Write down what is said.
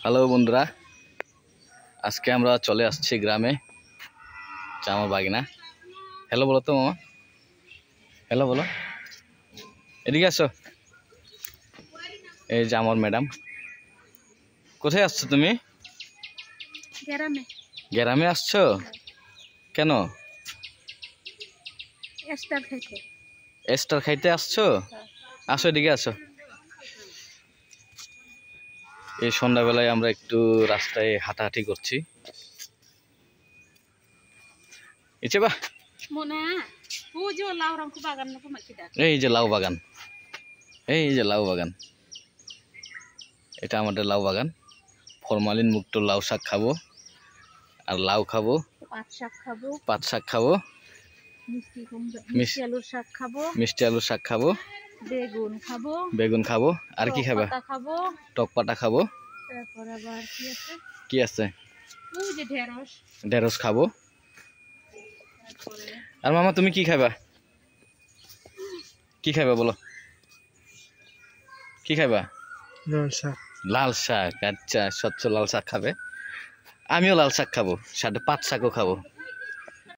Hello বন্ধুরা, আজকে আমরা চলে আসছি গ্রামে। আমার বাগিনা। হ্যালো বলো তো মামা, হ্যালো বলো, এদিকে আসো। এই যে আমার ম্যাডাম। কোথায় আসছো তুমি? গ্রামে। গ্রামে আসছো কেন? এস্টার খাইতে আসছো? আসো এদিকে আসো। এই সন্ধ্যাবেলায় আমরা একটু রাস্তায় হাঁটাহাঁটি করছি। এই যে লাউ বাগান, এই যে লাউ বাগান, এটা আমাদের লাউ বাগান। ফরমালিন মুক্ত লাউ শাক খাবো, আর লাউ খাবো, পাট শাক খাবো, মিষ্টি আলুর শাক খাবো, মিষ্টি আলুর শাক খাবো, বেগুন খাবো, আর কি খাবা? টক পাতা খাবো। তারপর আবার কি আছে? ওই যে ঢেঁড়স। ঢেঁড়স খাবো। আর মামা তুমি কি খাবা? কি খাবা বলো, কি খাবা? লাল শাক। লাল শাক, আচ্ছা, স্বচ্ছ লাল শাক খাবে। আমিও লাল শাক খাবো, সাথে পাট শাকও খাবো।